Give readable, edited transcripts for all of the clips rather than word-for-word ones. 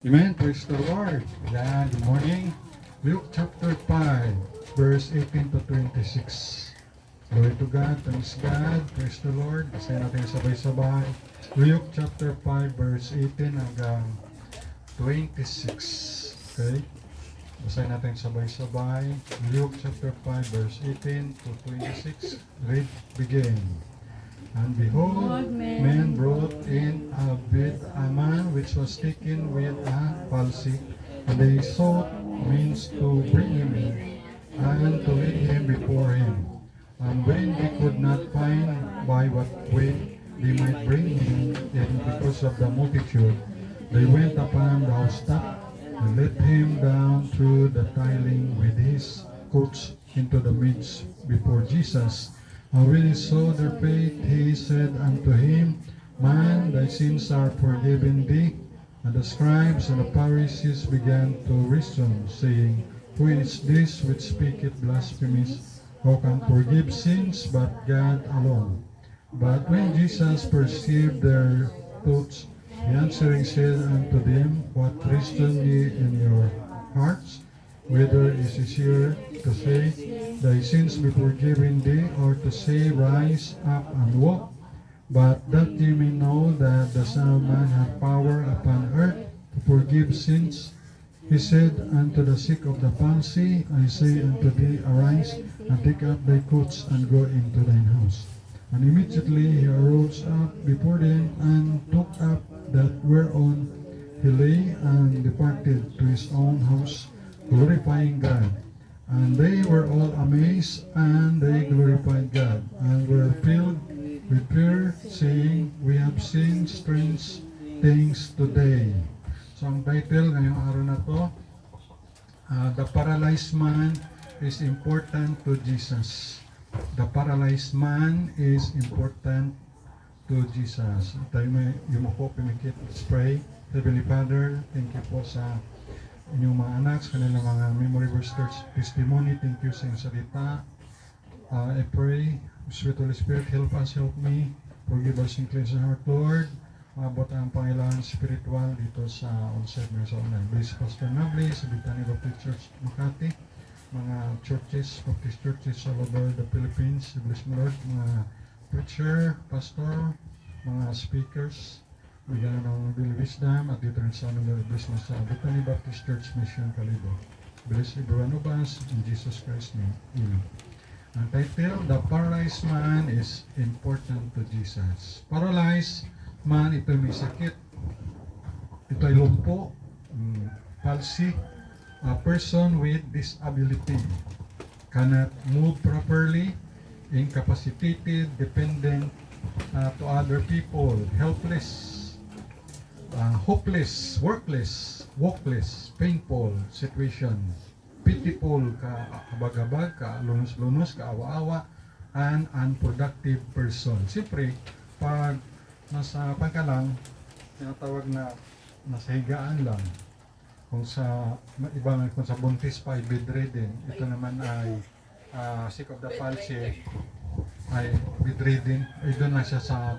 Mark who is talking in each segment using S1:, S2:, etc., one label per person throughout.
S1: Amen. Praise the Lord. Yeah, good morning. Luke chapter 5, verse 18 to 26. Glory to God. Thanks God. Praise the Lord. Basahin natin sabay-sabay. Luke chapter 5, verse 18 hanggang 26. Okay? Basahin natin sabay-sabay. Luke chapter 5, verse 18 to 26. Read, begin. And behold, men brought in a man which was taken with a palsy, and they sought means to bring him in, and to lead him before him. And when they could not find by what way they might bring him in because of the multitude, they went upon the housetop and let him down through the tiling with his coats into the midst before Jesus. And when he saw their faith, he said unto him, Man, thy sins are forgiven thee. And the scribes and the Pharisees began to reason, saying, Who is this which speaketh blasphemies? Who can forgive sins but God alone? But when Jesus perceived their thoughts, he answering said unto them, What reason ye in your hearts? Whether is it easier to say, Thy sins be forgiven thee, or to say, Rise up and walk? But that ye may know that the Son of Man hath power upon earth to forgive sins, he said unto the sick of the palsy, I say unto thee, Arise, and take up thy coats, and go into thine house. And immediately he arose up before them, and took up that whereon he lay, and departed to his own house, glorifying God. And they were all amazed, and they glorified God, and were filled with fear, saying, We have seen strange things today. So ang title ngayong araw na to, The Paralyzed Man is Important to Jesus. The paralyzed man is important to Jesus. Tayo may yumuko, pimikit, let's pray. Heavenly Father, thank you po sa inyong mga anak, sa kanilang mga Memory Verse Church testimony. Thank you sa iyong salita. I pray, Sweet Holy Spirit, help us, help me. Forgive us and cleanse our heart, Lord. Maabot ang pangailangan spiritual dito sa Onsite Mesa Online. Bless Pastor Nabli sa Bethany Baptist Church Makati, mga churches, Baptist churches all over the Philippines. Bless mo, Lord, mga preacher, pastor, mga speakers. Bigyan ng Bill Wisdom at dito rin sa anong bless mo sa Bethany Baptist Church Mission Calibo. Bless every one of us in Jesus Christ's name. Amen. Ang title, The Paralyzed Man is Important to Jesus. Paralyzed man, ito may sakit. Ito ay lumpo, palsy, a person with disability. Cannot move properly, incapacitated, dependent to other people, helpless, hopeless, workless, walkless, painful situation, pitiful, kabag-abag, lunos-lunos, kaawa-awa, and unproductive person. Siyempre, pag nasa pagkalang, tinatawag na nasa higaan lang. Kung sa ibang, kung sa buntis pa ay bedridden, ito naman ay sick of the palsy, ay bedridden, ay doon na siya sa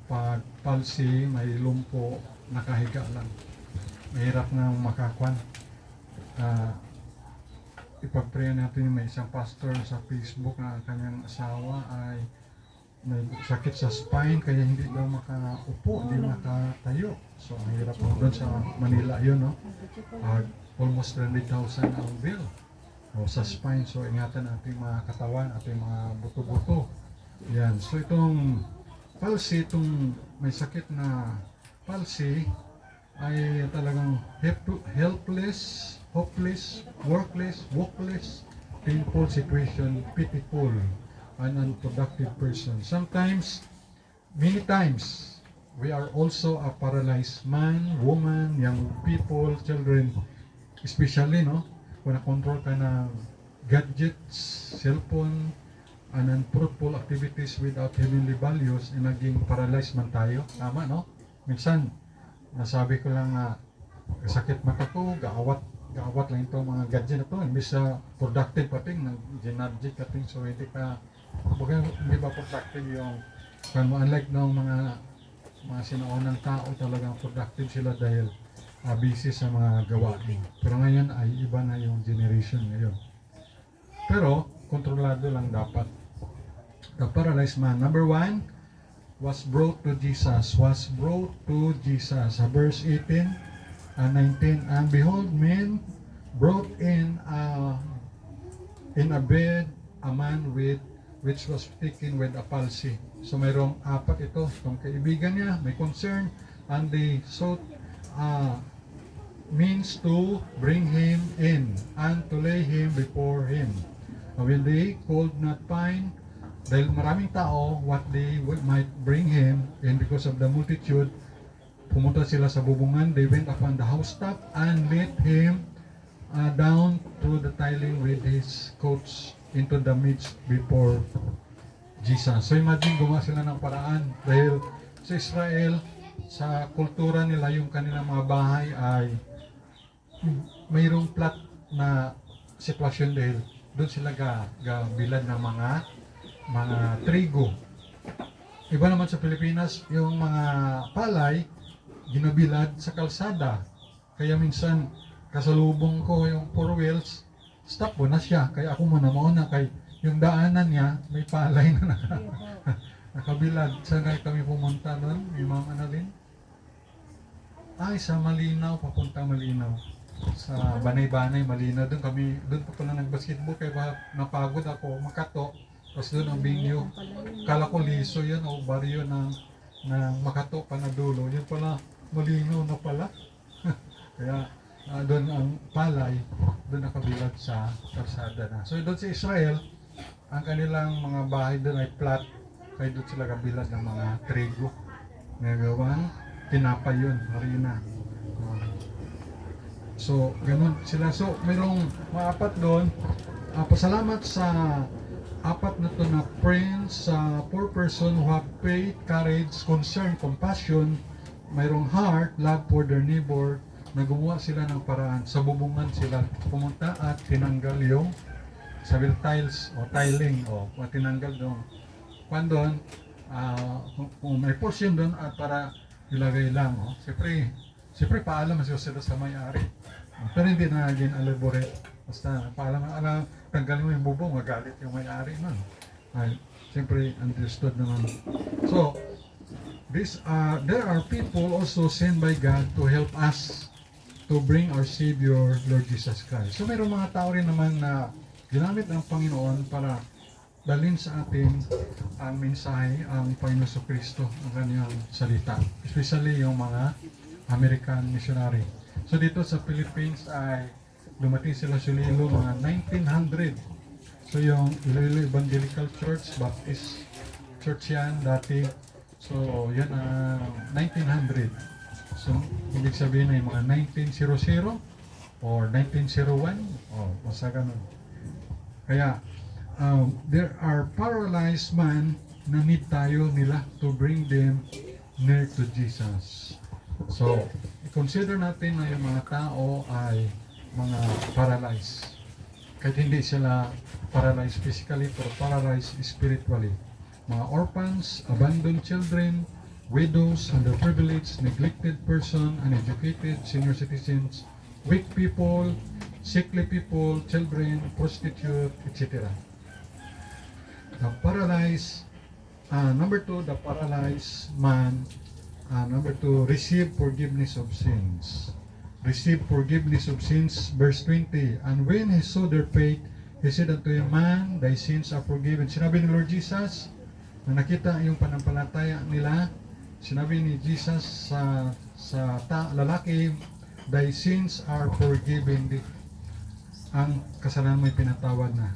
S1: pag palsy, may lumpo, nakahiga lang. Mahirap nang makakwan. Ipag-pray natin, may isang pastor sa Facebook na kanyang asawa ay may sakit sa spine, kaya hindi daw makaupo, hindi makatayo. So ang hirap po doon sa Manila yun, no? Almost 20,000 ang bill sa spine. So ingatan natin mga katawan, ating mga buto-buto. Yan. So itong palsy, itong may sakit na palsy ay talagang helpless, hopeless, workless, walkless, painful situation, pitiful, an unproductive person. Sometimes, many times, we are also a paralyzed man, woman, young people, children, especially, no? Kung na-control ka ng gadgets, cellphone, and unfruitful activities without heavenly values, naging paralyzed man tayo. Tama, no? Minsan, nasabi ko lang sakit mata ko, gaawat lang itong mga gadget na to. Imbis sa productive pating, nag-energy kating, so hindi ka, hindi ba productive yung, unlike ng mga mga sinaunang tao talagang productive sila dahil busy sa mga gawain. Pero ngayon ay iba na yung generation ngayon. Pero, kontrolado lang dapat. The paralyzed man, number 1, was brought to Jesus. Was brought to Jesus. Sa verse 18 and 19, and behold, men brought in a bed a man which was taken with a palsy. So mayroong 4 ito. Itong kaibigan niya, may concern, and they sought means to bring him in and to lay him before him. When they could not find, dahil maraming tao, what they might bring him, and because of the multitude, pumunta sila sa bubungan. They went upon the housetop and let him down through the tiling with his coats into the midst before Jesus. So imagine, gumawa sila ng paraan dahil sa Israel, sa kultura nila, yung kanilang mga bahay ay mayroong flat na sitwasyon dahil doon sila gabilad ng mga trigo. Iba naman sa Pilipinas, yung mga palay ginabilad sa kalsada. Kaya minsan kasalubong ko yung 4 wheels, stop mo na siya. Kaya ako muna kay yung daanan niya may palay na nakabilad. Saan kami pumunta doon? Yung mga Annalyn? Ay, sa Malinaw, papunta Malinaw. Sa Banay-Banay, Malinaw. Doon pa pala nag-basketball kaya napagod ako, makato. Tapos doon ang binyo. Kala ko liso yan o baryo ng makato pa na dulo. Yun pala, Malinaw na pala. Kaya doon ang palay, doon nakabilad sa kalsada na. So doon sa Israel, ang kanilang mga bahay doon ay flat. Kaya doon sila kabilad ng mga trigo. Nagawang tinapay yun, harina. So, ganun sila. So, mayroong mga 4 doon. Pasalamat sa 4 na to na friends, sa 4 person who have faith, courage, concern, compassion, mayroong heart, love for their neighbor, na gumawa sila ng paraan. Sa bubungan sila pumunta at tinanggal yung sabil tiles o tiling o tinanggal doon. Doon, kung may portion doon at para ilagay lang. Siyempre paalam sila sa may-ari. Pero hindi na elaborate. Basta paalam, tanggalin mo yung bubong, magalit yung may-ari nun. Siyempre understood naman. So, there are people also sent by God to help us to bring our Savior, Lord Jesus Christ. So, mayroong mga tao rin naman na ginamit ng Panginoon para dalhin sa atin ang mensahe, ang Panginoon Kristo, ang kanyang salita. Especially yung mga American missionary. So dito sa Philippines ay dumating sila sa Iloilo mga 1900. So yung Iloilo Evangelical Church, Baptist Church yan dati. So yan 1900. So ibig sabihin ay mga 1900 or 1901 o basta ganun. Kaya there are paralyzed man na need tayo nila to bring them near to Jesus. So, i-consider natin na yung mga tao ay mga paralyzed. Kahit hindi sila paralyzed physically, pero paralyzed spiritually. Mga orphans, abandoned children, widows, underprivileged, neglected person, uneducated, senior citizens, weak people, sickly people, children, prostitute, etc. The paralyzed, number 2, the paralyzed man, number 2, receive forgiveness of sins. Receive forgiveness of sins, verse 20. And when he saw their faith, he said unto him, Man, thy sins are forgiven. Sinabi ni Lord Jesus, na nakita yung panampalataya nila, sinabi ni Jesus sa lalaki, thy sins are forgiven. Ang kasalanan mo'y pinatawad na.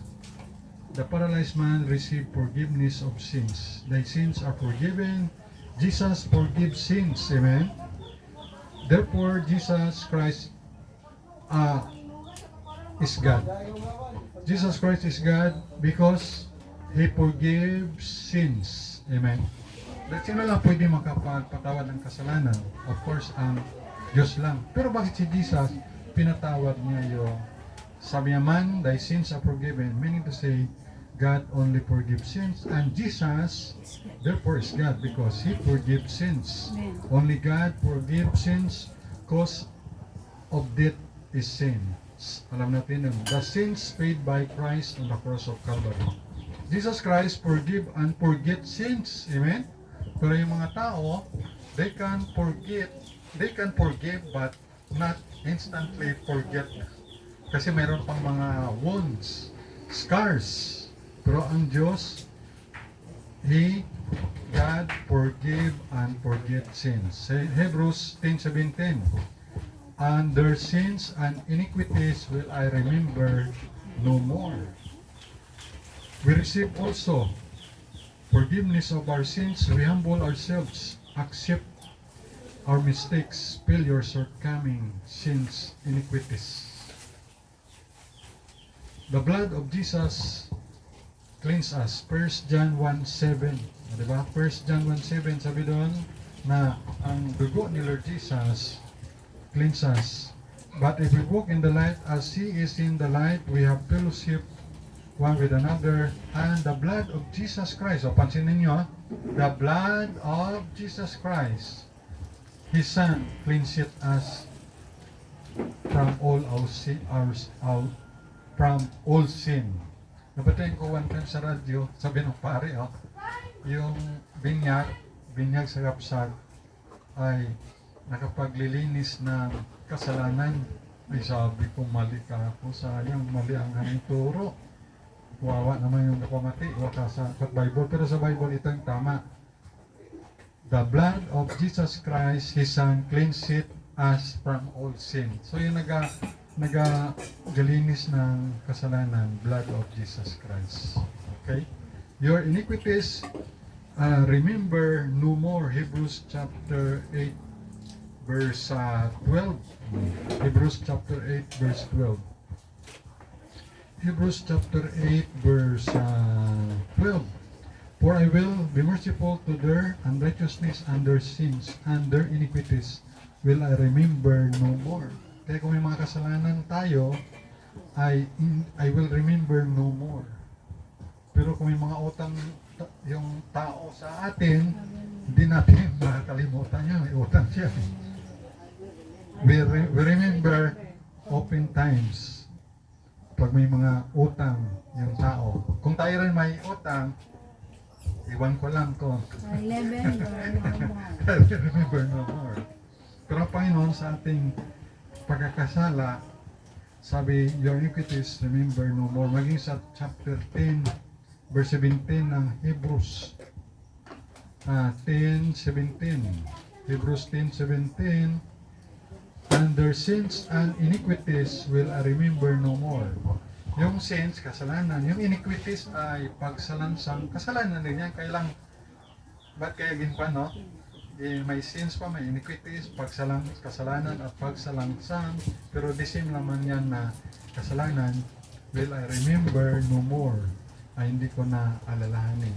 S1: The paralyzed man received forgiveness of sins. Thy sins are forgiven. Jesus forgives sins. Amen? Therefore, Jesus Christ is God. Jesus Christ is God because He forgives sins. Amen? Sino lang pwede makapagpatawad ng kasalanan? Of course, ang Diyos lang. Pero bakit si Jesus pinatawad niya yung sabi niya, Man, thy sins are forgiven, meaning to say, God only forgives sins, and Jesus therefore is God because He forgives sins. Only God forgives sins because of death is sin. Alam natin yun. The sins paid by Christ on the cross of Calvary. Jesus Christ forgive and forget sins. Amen? Pero yung mga tao, they can forgive but not instantly forget. Kasi mayroon pang mga wounds, scars. Pero ang Diyos, God forgive and forget sins. Sa Hebrews 10:17, and their sins and iniquities will I remember no more. We receive also forgiveness of our sins. We humble ourselves, accept our mistakes, failures, shortcomings, sins, iniquities. The blood of Jesus cleanse us. 1 John 1:7. Diba? 1 John 1:7 sabi doon na ang dugo ni Lord Jesus cleanse us. But if we walk in the light as He is in the light, we have fellowship one with another, and the blood of Jesus Christ. So pansinin nyo, the blood of Jesus Christ, His Son, cleanseth us from all our sin, from all sin. Napatayin ko one time sa radyo, sabi ng pare, yung binyag sa kapsag ay nakapaglilinis ng kasalanan. Ay sabi ko, mali ka ako, sayang, mali ang aming turo. Wawa naman yung napamati, waka sa Bible. Pero sa Bible, ito yung tama. The blood of Jesus Christ, His Son, cleanseth us from all sin. So yung nagalinis ng kasalanan, blood of Jesus Christ. Okay? Your iniquities, remember no more. Hebrews chapter 8, verse 12. Hebrews chapter 8, verse 12. Hebrews chapter 8, verse 12. For I will be merciful to their unrighteousness and their sins and their iniquities will I remember no more. Kaya kung may mga kasalanan tayo, I will remember no more. Pero kung may mga utang yung tao sa atin, hindi natin makakalimutan niya. May utang siya. We remember open times pag may mga utang yung tao. Kung tayo rin may utang, iwan ko lang to. Remember no more. Pero Panginoon, sa ating pagkakasala, sabi, your iniquities remember no more. Maging sa chapter 10, verse 17 ng Hebrews 10:17. Hebrews 10:17. And their sins and iniquities will I remember no more. Yung sins, kasalanan. Yung iniquities ay pagsalansang. Kasalanan din yan. Ba't kaya ginpan, no? May sins pa, may iniquities, kasalanan at pagsalansang. Pero the same naman yan na kasalanan, will I remember no more. Ay hindi ko na alalahanin.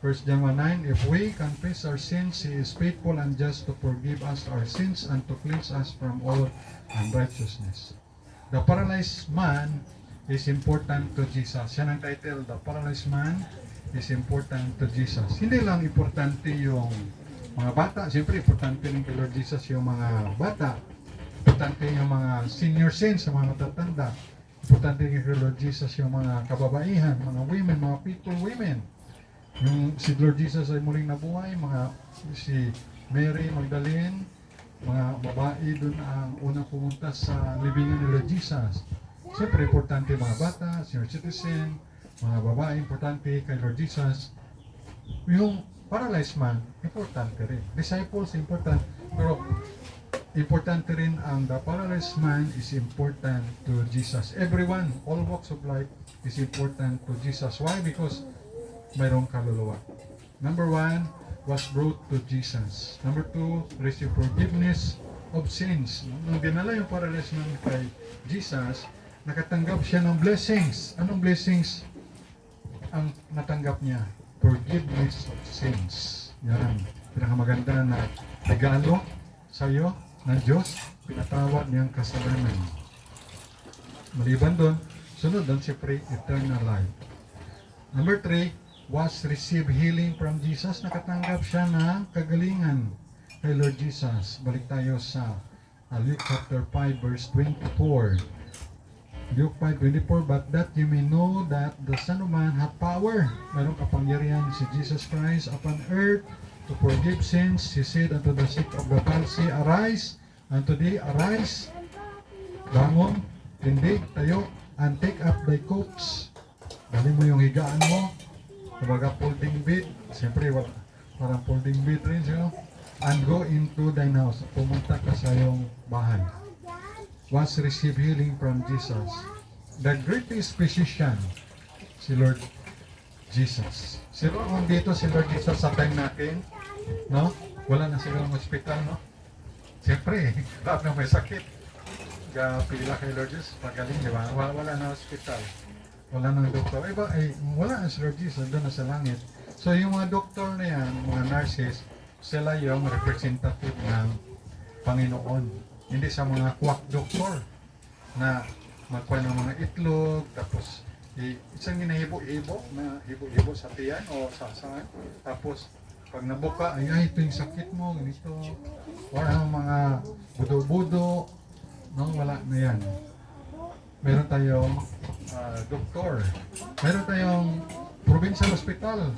S1: 1 John 1:9, if we confess our sins, He is faithful and just to forgive us our sins and to cleanse us from all unrighteousness. The paralyzed man is important to Jesus. Yan ang title, The Paralyzed Man is important to Jesus. Hindi lang importante yung mga bata. Siyempre, importante rin kay Lord Jesus yung mga bata. Importante yung mga senior saints, mga matatanda. Importante rin kay Lord Jesus yung mga kababaihan, mga women, mga people, women. Yung si Lord Jesus ay muling nabuhay, si Mary Magdalene, mga babae doon ang unang pumunta sa libingan ni Lord Jesus. Siyempre, importante mga bata, senior citizen, mga babae, importante kay Lord Jesus. Yung paralyzed man, importante rin. Disciples, important. Pero, importante rin ang the paralyzed man is important to Jesus. Everyone, all walks of life is important to Jesus. Why? Because mayroong kaluluwa. Number 1, was brought to Jesus. Number 2, receive forgiveness of sins. Nung dinala yung paralyzed man kay Jesus, nakatanggap siya ng blessings. Anong blessings ang natanggap niya? Forgiveness of sins. Yan. Pinakamaganda na regalo sa iyo ng Diyos, pinatawad niyang kasalanan. Maliban doon, sunod doon siyempre eternal life. Number 3, was receive healing from Jesus. Nakatanggap siya ng kagalingan kay Lord Jesus. Balik tayo sa Luke chapter 5 verse 24. Luke 5:24, but that you may know that the Son of Man hath power. Mayroong kapangyarihan si Jesus Christ upon earth to forgive sins. He said unto the sick of the palsy, arise, and today arise, bangon, tindig, tayo, and take up thy coats. Dali mo yung higaan mo, kumbaga folding bed, siyempre wala, parang folding bed rin siya, and go into thine house. Pumunta ka sa iyong bahay. Was receive healing from Jesus. The greatest physician, si Lord Jesus. Sino ang dito si Lord Jesus sa time natin? No? Wala na silang hospital, no? Siyempre, lahat na may sakit. Pila kay Lord Jesus, magaling, di ba? Wala na hospital. Wala nang doktor. Iba, wala na si Lord Jesus, doon na sa langit. So yung mga doktor na yan, mga nurses, sila yung representative ng Panginoon. Hindi sa mga quack doktor na magkuha ng mga itlog, tapos isang ginahibo-hibo na hibo-hibo sa tiyan o sa saan. Tapos pag nabuka, ay ito yung sakit mo, ganito. Wala ng mga budo-budo, no, wala na yan. Meron tayong doktor. Meron tayong provincial hospital.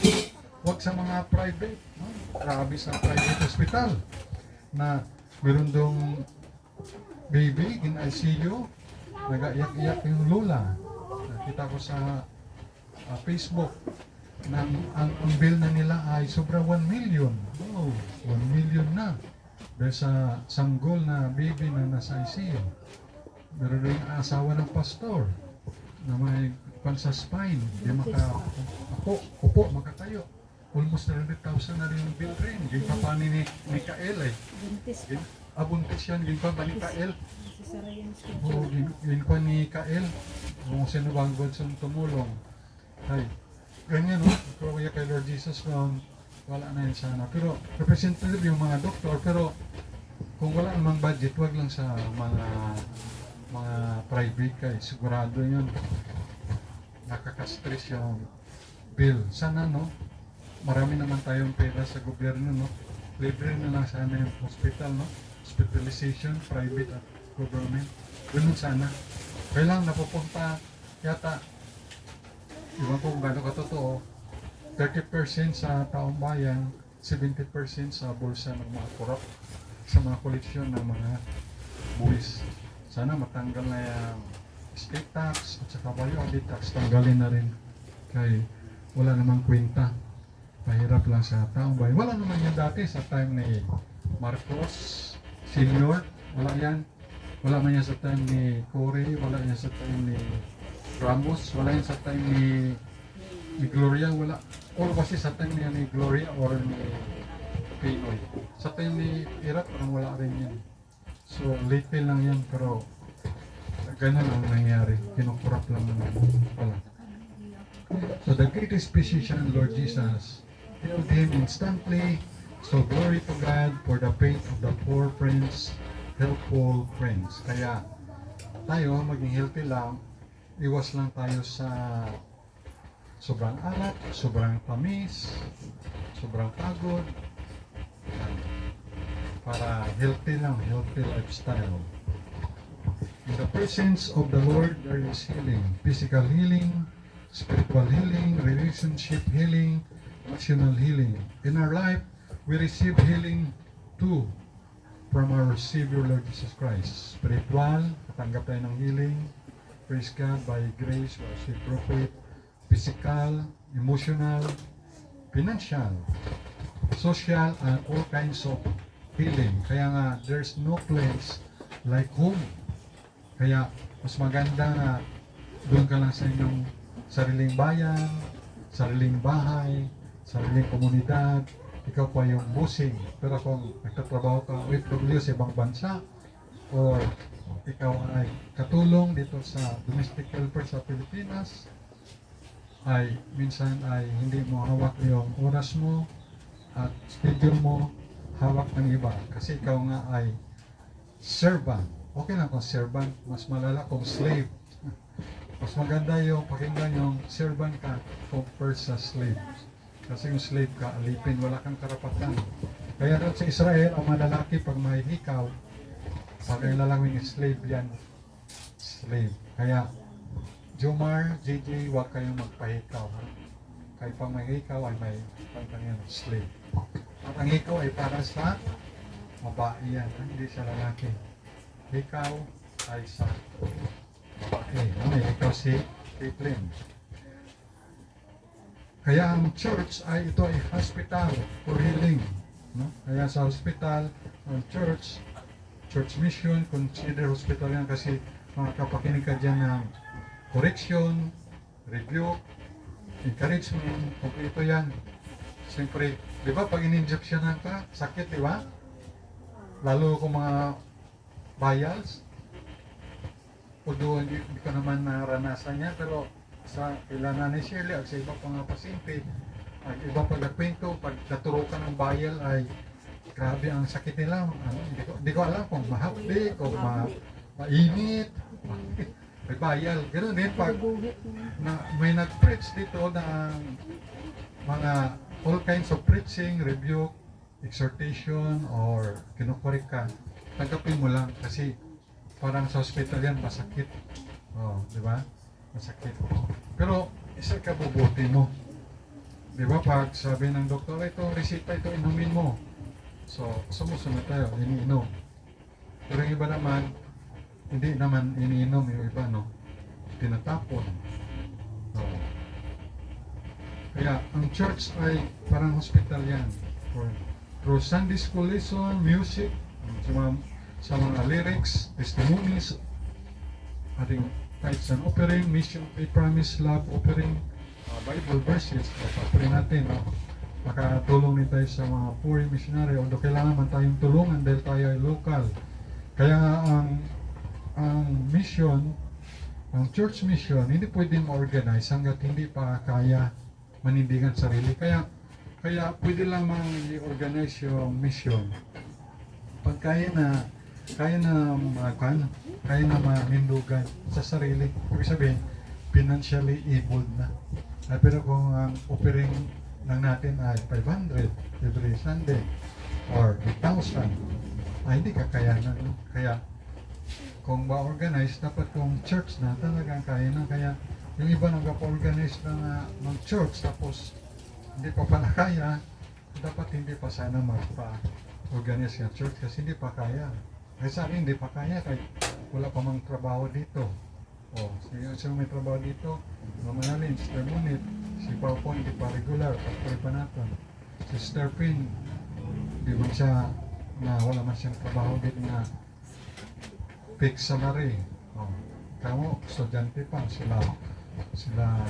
S1: Huwag sa mga private, no? Grabe sa private hospital na meron dong baby in ICU, nag-iyak-iyak yung lola. Nakita ko sa Facebook na ang bill na nila ay sobra 1 million. Oh, 1 million na. Dahil sa sanggol na baby na nasa ICU. Meron rin asawa ng pastor na may pansa spine, di upo, makatayo. Almost 300,000 na rin yung bill rin. Yung papani ni Kael eh. Buntis yan, ginpa ba ni Kael? Oo, ginpa ni Kael. Kung sino bang Godson tumulong. Ay, ganyan no? Pero kaya kay Lord Jesus wala na yun sana. Pero representative yung mga doktor, pero kung wala namang budget, wag lang sa mga private kay sigurado yun. Nakaka-stress yung bill. Sana no? Marami naman tayong pera sa gobyerno, no? Libre na lang sana yung hospital, no? Hospitalization, private at government. Ganun sana. Kailangan napupunta, yata, iba ko kung gano'n katotoo, 30% sa taong bayan, 70% sa bulsa ng mga korap, sa mga koleksyon ng mga buwis. Sana matanggal na yung state tax at saka value-added tax, tanggalin na rin. Kaya wala namang kwenta. Pahirap lang sa taong bayan. Wala naman yan dati sa time ni Marcos Senior. Wala yan. Wala man yan sa time ni Cory. Wala yan sa time ni Ramos. Wala yan sa time ni Gloria. Wala. Or kasi sa time ni Gloria or ni Pinoy. Sa time ni Iraq, parang wala rin yan. So, little lang yan. Pero, ganun ang nangyari. Kinukurap lang naman pala. So, the greatest physician, Lord Jesus, healed him instantly. So glory to God for the faith of the poor friends, helpful friends. Kaya tayo maging healthy lang, iwas lang tayo sa sobrang alat, sobrang tamis, sobrang pagod. Para healthy lang, healthy lifestyle. In the presence of the Lord there is healing, physical healing, spiritual healing, relationship healing, emotional healing. In our life, we receive healing too from our Savior Lord Jesus Christ. Spiritual, katanggap tayo ng healing. Praise God, by grace, by His prophet. Physical, emotional, financial, social, and all kinds of healing. Kaya nga, there's no place like home. Kaya, mas maganda na doon ka lang sa inyong sariling bayan, sariling bahay, sariling komunidad, ikaw pa yung busing. Pero kung nagtatrabaho ka OFW sa ibang bansa, or ikaw ay katulong dito sa domestic helper sa Pilipinas, ay minsan ay hindi mo hawak yung oras mo at schedule mo, hawak ng iba. Kasi ikaw nga ay servant. Okay lang kung servant, mas malala kung slave. Mas maganda yung pakinggan yung servant ka compared sa slave. Kasi yung slave ka, alipin, wala kang karapatan. Kaya doon sa Israel, ang mga lalaki pag may hikaw, pag ang lalaki yung slave yan, slave. Kaya, Jomar, JJ, huwag kayong magpahikaw. Ha? Kaya pag may hikaw ay may pagkanyan, slave. At ang hikaw ay para sa babae yan, ha? Hindi sa lalaki. Hikaw ay sa babae. May hikaw si Caitlin. Kaya ang church ay ito ay hospital for healing. No? Kaya sa hospital, ang church mission, consider hospital yan kasi makakapakinig ka dyan ng correction, rebuke, encouragement, kompleto yan. Siyempre, di ba pag in-injectionan ka, sakit, di ba? Lalo kung mga vials, although hindi ko naman naranasan yan, pero sa kailangan ni Shirley at sa iba pang mga pasyente, at iba pag nagkwento, pag naturo ka ng vial ay grabe ang sakit nila. Hindi ko alam kung mahapdi o mainit. May vial. Ganun din pag may nag-preach dito na mga all kinds of preaching, rebuke, exhortation, or kinukorek ka, tanggapin mo lang kasi parang sa hospital yan, masakit. Oh, di ba? Masakit. Pero isa ka bubuti mo. Di ba pag sabi ng doktor, ito, resita ito, inumin mo. So, sumusunod tayo, iniinom. Pero yung iba naman, hindi naman iniinom yung iba, no? Tinatapon. So, kaya, ang church ay parang hospital yan. Through Sunday school lesson, music, sa mga lyrics, testimonies, ating tithes and offering, mission, promise, love, offering, Bible verses, pray natin, no? Makatulong din tayo sa mga poor missionary, although kailangan man tayong tulungan dahil tayo ay local. Kaya ang mission, ang church mission, hindi pwedeng ma-organize hanggat hindi pa kaya manindigan sarili. Kaya pwede lamang i-organize yung mission pag kaya na manindugan sa sarili. Ibig sabihin, financially able na. Pero kung ang offering lang natin ay 500 every Sunday or 1,000, ay hindi kakayanan. No? Kaya kung ma-organize, dapat kung church na talagang kaya na. Kaya yung iba nag-organize ng church tapos hindi pa pala kaya, dapat hindi pa sana magpa-organize yung church kasi hindi pa kaya. Kasi sa akin hindi pa kaya kahit wala pa mang trabaho dito. Sino may trabaho dito? Mamanalin, Sister Munit, si Paupo hindi pa regular, patuloy pa natin. Si Sister Pin, di man siya, wala man siyang trabaho dito na fixed salary. Kamo, estudyante pa, sila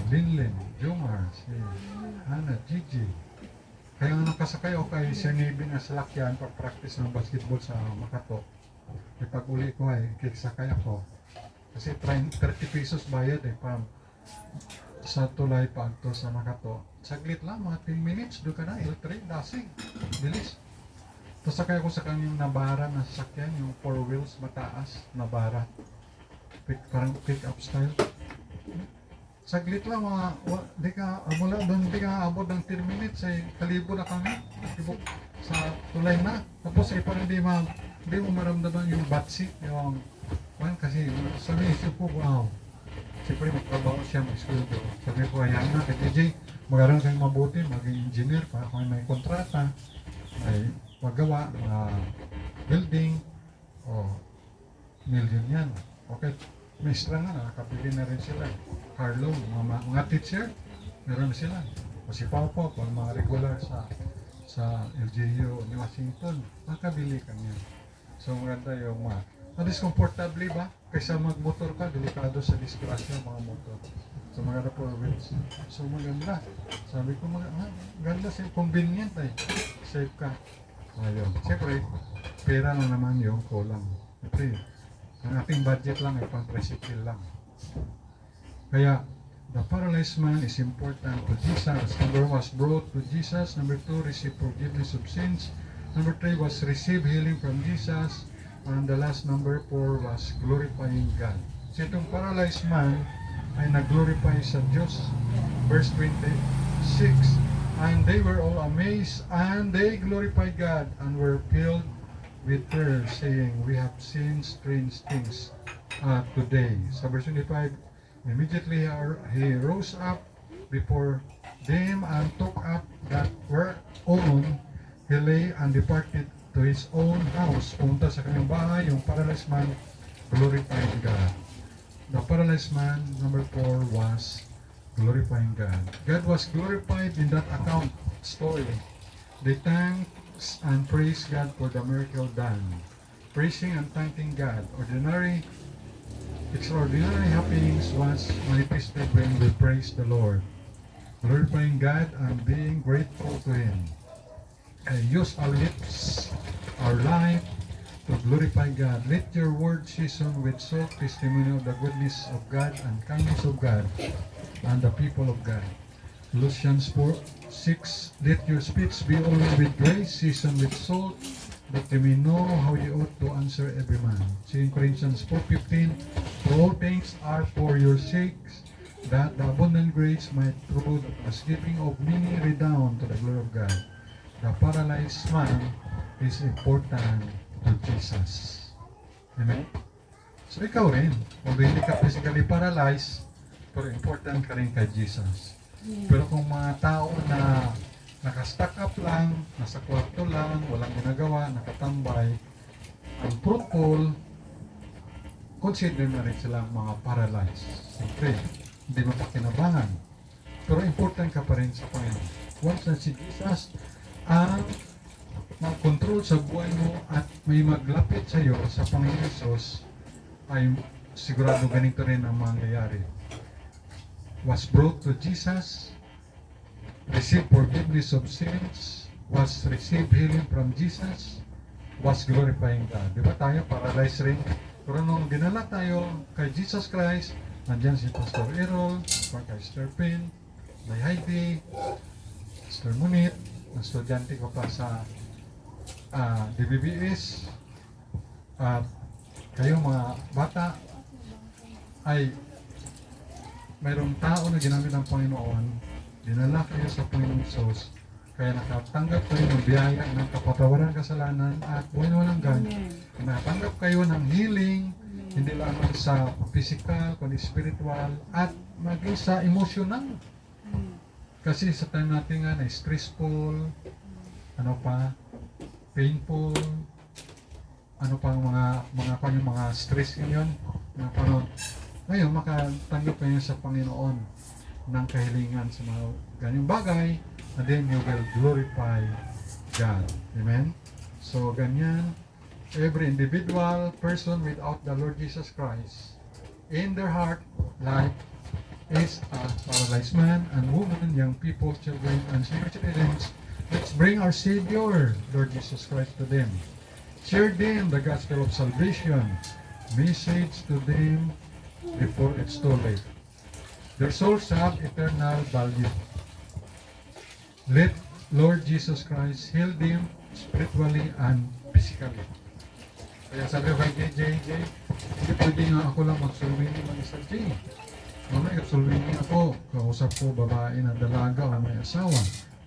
S1: Linlin, Jomar, si Hannah, Gigi. Kaya nga nakasakay ako kay Sir Navy na salakyan pag-practice ng basketball sa Makato. Pag uli ko ay kikisakay ako. Kasi 30 pesos bayad sa tulay pagto sa Makato. Saglit lang, mga 10 minutes, doon ka na, L3, dasing, bilis. Tapos sakay ako sa kanyang nabara na sasakyan, yung 4 wheels, mataas, nabara. Parang pick-up style. Saglit lang, mula doon, di ka abot ng 10 minutes, ay kalibo na kami, sa tulay na. Tapos ay parang di mo maramdaman yung batsi, yung kasi sabi ko, wow, siyempre magtrabaho siya, mag-school. Sabi ko, ayan na, kay TJ, mag-aral kayong mabuti, maging engineer para kung may kontrata, may magawa, building, million yan. Okay, may extra nga, nakapili na rin sila. Car loan, mga teacher, meron na sila. Kasi Paupo, kung mga regular sa LGU ni Washington, makabili ka niyan. So maganda yung at least comfortably ba? Kaysa magmotor ka, delikado sa disgrasya mga motor. So maganda po wheels. So maganda. Sabi ko, maganda, convenient ay. Safe ka. Ayun. Siyempre, pera lang naman yung kulang. Siyempre, ang ating budget lang ay pang tricycle lang. Kaya, the paralyzed man is important to Jesus. Number 1 was brought to Jesus. Number 2, receive forgiveness of sins. Number 3 was receive healing from Jesus. And the last number 4 was glorifying God. So itong paralyzed man, ay nag-glorify sa Diyos. Verse 26, and they were all amazed, and they glorified God, and were filled with terror, saying, we have seen strange things today. Sa verse 25, immediately he rose up before them and took up that were on, he lay and departed to his own house. Punta sa kanyang bahay, yung paralyzed man glorifying God. The paralyzed man, number 4, was glorifying God. God was glorified in that account story. They thanks and praise God for the miracle done. Praising and thanking God. Extraordinary happenings was manifested when we praise the Lord. Glorifying God and being grateful to Him. Use our lips, our life, to glorify God. Let your word season with salt testimony of the goodness of God and kindness of God and the people of God. Colossians 4:6, let your speech be always with grace, seasoned with salt, that you may know how you ought to answer every man. 2 Corinthians 4:15, for all things are for your sakes, that the abundant grace might through the thanksgiving of many redound to the glory of God. The paralyzed man is important to Jesus. Amen? So ikaw rin, kung hindi ka physically paralyzed, pero important ka rin kay Jesus. Pero kung mga tao na naka-stack up lang, nasa kwarto lang, walang ginagawa, nakatambay, ang fruitful, consider na rin silang mga paralyzed. Siyempre, hindi mapakinabangan. Pero important ka pa rin sa Panginoon. Once na si Jesus ang mag-control sa buhay mo at may maglapit sa iyo sa Panginoon Jesus, ay sigurado ganito rin ang mangyayari. Was brought to Jesus, received forgiveness of sins, was received healing from Jesus, was glorifying God. Di ba tayo paralyzed rin? Pero nung dinala tayo kay Jesus Christ, nandiyan si Pastor Errol, Pastor Pin, Day Heidi, Pastor Munit, na estudyante ko pa sa DBBS, at kayo mga bata, ay mayroong tao na ginamit ng Panginoon, dinala kayo sa Panginoon Jesus, kaya nakatanggap kayo ng biyaya ng kapatawaran kasalanan at buhay na walang hanggan. Nakatanggap kayo ng healing, hindi lang sa physical, kundi spiritual, at maging sa emotional. Kasi sa time natin nga na stressful, ano pa, painful, ano pa mga stress ngayon, mga panon. Ngayon, makatanggap kayo sa Panginoon ng kahilingan sa mga ganyang bagay, and then you will glorify God. Amen? So, ganyan, every individual person without the Lord Jesus Christ, in their heart, life, is a paralyzed man and woman, young people, children, and senior citizens. Let's bring our Savior, Lord Jesus Christ, to them. Share them the gospel of salvation. Message to them before it's too late. Their souls have eternal value. Let Lord Jesus Christ heal them spiritually and physically. Kaya sabi ko kay JJ, hindi pwede nga ako lang magsulwini mag-isa J. Mamaya kapsulwini ako, kausap ko babae na dalaga o may asawa.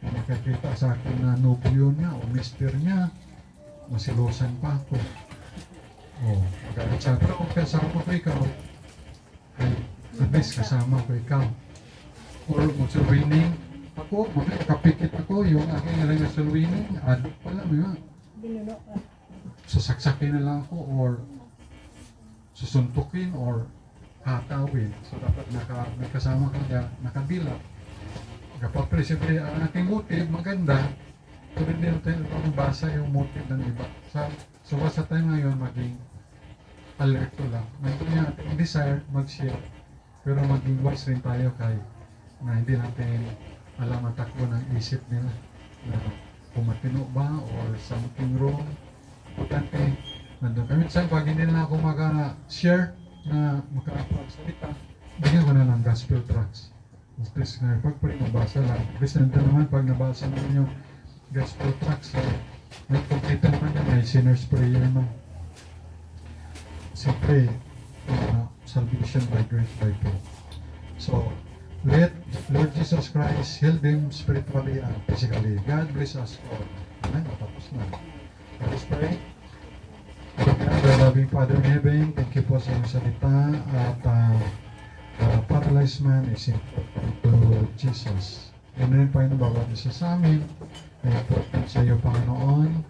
S1: Nakakita sa akin na nobyo niya o mister niya, masilosan pa ako. Magalit siya. Pero kung kasama ko ikaw, ay at least kasama ko ikaw. Or magsulwining ako, makapikit ako, yung aking nalang magsulwining, pala mo yun. Sasaksakin na lang ako or susuntukin or hatawin. So dapat may kasama ka na nakabila. Kapag siyempre ang ating motive maganda, pero hindi natin mabasa yung motive ng iba. So basta tayo ngayon maging alert ko lang. Nandun yung ating desire mag-share, pero maging wise rin tayo kay na hindi natin alam ang takbo ng isip nila na kung matino ba or something wrong. Importante, nandun kami. Minsan pag hindi na ako mag-share na makapagsalita, bigyan ko na lang gospel tracts. Please, pag mabasa lang. Please, nandun naman pag nabasa naman yung gospel tracts, may kumplita naman yan, may sinner's prayer naman. Siyempre, salvation by grace by faith. So, let Lord Jesus Christ heal them spiritually and physically. God bless us all. Amen. Matapos na. Let us pray. Our loving Father in heaven, thank you po sa iyong salita at paralyzed man is important to Jesus. Yan rin pa yung bawat isa sa amin ay important sa iyo, Panginoon.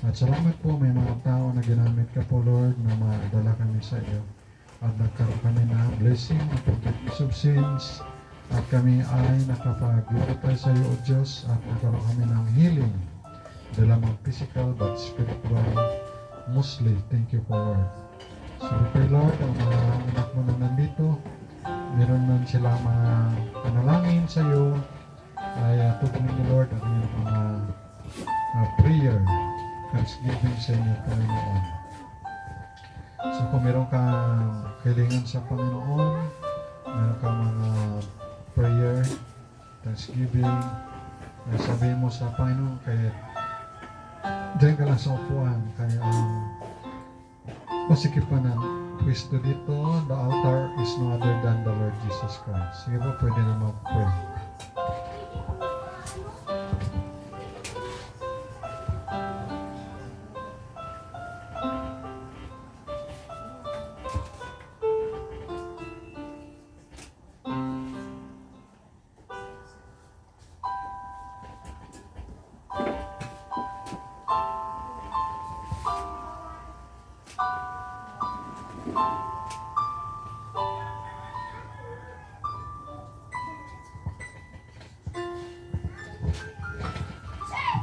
S1: At salamat po, may mga tao na ginamit ka po, Lord, na maadala kami sa iyo. At nagkaroon kami na blessing, forgiveness of sins, at kami ay nakapag-glorify sa iyo, O Diyos, at nagkaroon kami ng healing. Di lamang physical but spiritual, mostly. Thank you po, Lord. So we pray, Lord, ang mga anak mo na nandito, meron man sila mga panalangin sa iyo, ay tugunin niyo, Lord, ang iyong mga prayer, thanksgiving sa inyo, Panginoon. So kung meron kang kailangan sa Panginoon, meron kang mga prayer, thanksgiving, ay sabihin mo sa Panginoon, kaya diyan ka lang sa upuan, kaya masikip pa ng pwesto dito, the altar is no other than the Lord Jesus Christ. Sige po, pwede na mag-pray.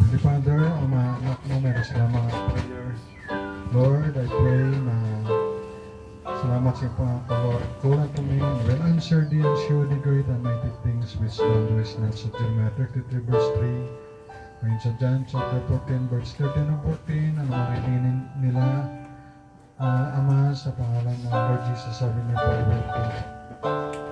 S1: Heavenly Father, ang mga anak mo, meron sila mga prayer. Lord, I pray na salamat sa iyo, Lord. Call unto me and will answer thee and show thee great and mighty things which thou doest not. So Jeremiah 33 verse 3. Ngayon sa John chapter 14 verse 13 and 14, ano marinin nila Ama sa pangalan ng Lord Jesus, sabi niya po,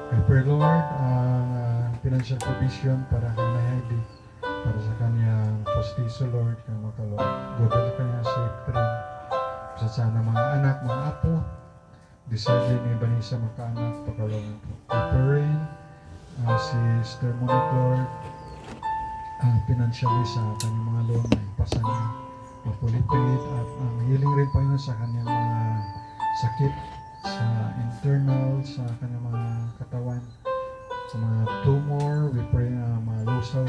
S1: I pray, Lord, ang financial provision para kay Heidi, para sa kanyang postizo, Lord, kaya makalodal kanya safe train. Sa sana mga anak, mga apo, deserve ni Vanessa makaanak, pagkalawin po. I pray si Sister Monique, Lord, financially sa kanyang mga loan na ipasa niya, mapulipid, at healing rin pa yun sa kanyang mga sakit, sa internal, sa kanyang mga katawan, sa mga tumor. We pray na malusaw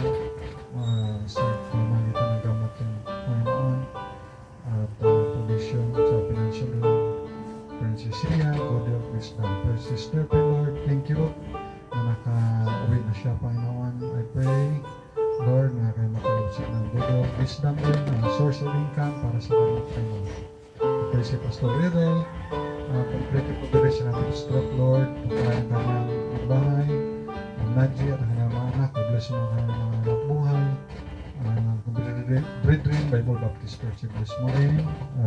S1: sa pamagitan ng gamot ng Panginoon at provision sa financial loan. Friends Cecilia, God of wisdom. First Sister, pray, Lord, thank you na naka-uwi na siya, Panginoon. I pray, Lord, na kayo makalusip ng good of wisdom din, ng source of income para sa kanyang Panginoon. I pray si Pastor Riddle, complete po din siya natin stroke, Lord, pagkain kanyang bahay, ang Nadji at kanyang mga anak, i-bless mo kanyang mga anak buhay, Brethren Bible Baptist Church, i-bless mo rin,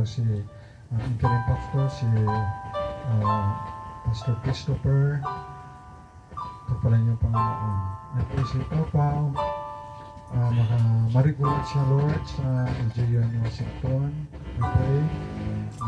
S1: si interim pastor, si Pastor Christopher, pagpalan niyo Panginoon. I pray si Papa, marigulat siya, Lord, sa LGU Washington. I pray